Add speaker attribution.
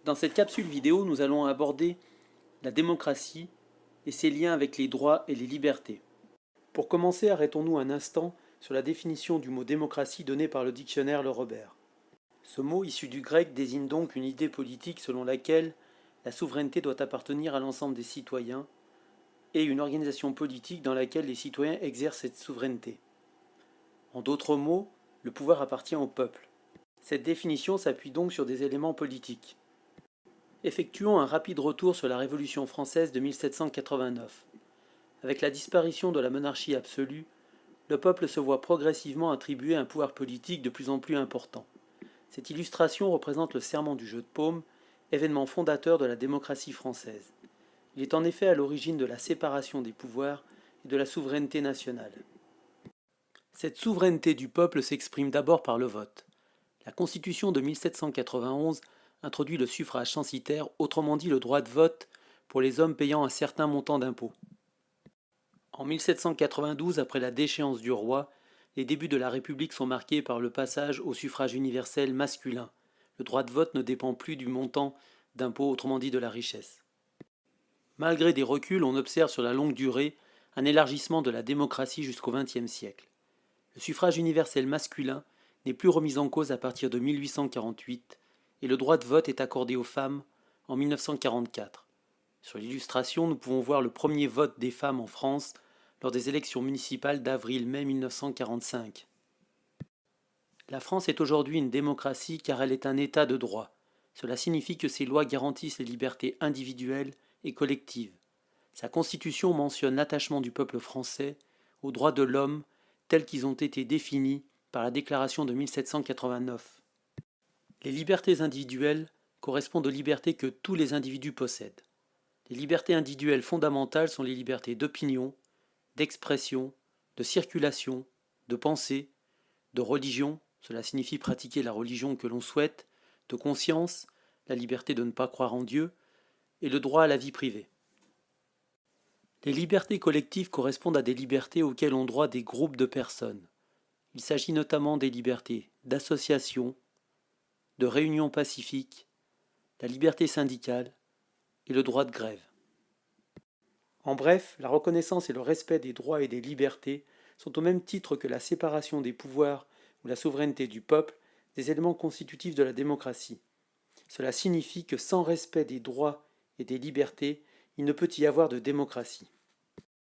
Speaker 1: Dans cette capsule vidéo, nous allons aborder la démocratie et ses liens avec les droits et les libertés. Pour commencer, arrêtons-nous un instant sur la définition du mot démocratie donnée par le dictionnaire Le Robert. Ce mot, issu du grec, désigne donc une idée politique selon laquelle la souveraineté doit appartenir à l'ensemble des citoyens et une organisation politique dans laquelle les citoyens exercent cette souveraineté. En d'autres mots, le pouvoir appartient au peuple. Cette définition s'appuie donc sur des éléments politiques. Effectuons un rapide retour sur la Révolution française de 1789. Avec la disparition de la monarchie absolue, le peuple se voit progressivement attribuer un pouvoir politique de plus en plus important. Cette illustration représente le serment du jeu de paume, événement fondateur de la démocratie française. Il est en effet à l'origine de la séparation des pouvoirs et de la souveraineté nationale. Cette souveraineté du peuple s'exprime d'abord par le vote. La Constitution de 1791 introduit le suffrage censitaire, autrement dit le droit de vote pour les hommes payant un certain montant d'impôts. En 1792, après la déchéance du roi, les débuts de la République sont marqués par le passage au suffrage universel masculin. Le droit de vote ne dépend plus du montant d'impôt, autrement dit de la richesse. Malgré des reculs, on observe sur la longue durée un élargissement de la démocratie jusqu'au XXe siècle. Le suffrage universel masculin n'est plus remis en cause à partir de 1848 et le droit de vote est accordé aux femmes en 1944. Sur l'illustration, nous pouvons voir le premier vote des femmes en France lors des élections municipales d'avril-mai 1945. La France est aujourd'hui une démocratie car elle est un État de droit. Cela signifie que ses lois garantissent les libertés individuelles et collectives. Sa constitution mentionne l'attachement du peuple français aux droits de l'homme tels qu'ils ont été définis par la déclaration de 1789. Les libertés individuelles correspondent aux libertés que tous les individus possèdent. Les libertés individuelles fondamentales sont les libertés d'opinion, d'expression, de circulation, de pensée, de religion, cela signifie pratiquer la religion que l'on souhaite, de conscience, la liberté de ne pas croire en Dieu, et le droit à la vie privée. Les libertés collectives correspondent à des libertés auxquelles ont droit des groupes de personnes. Il s'agit notamment des libertés d'association, de réunion pacifique, la liberté syndicale et le droit de grève. En bref, la reconnaissance et le respect des droits et des libertés sont au même titre que la séparation des pouvoirs ou la souveraineté du peuple des éléments constitutifs de la démocratie. Cela signifie que sans respect des droits et des libertés, il ne peut y avoir de démocratie.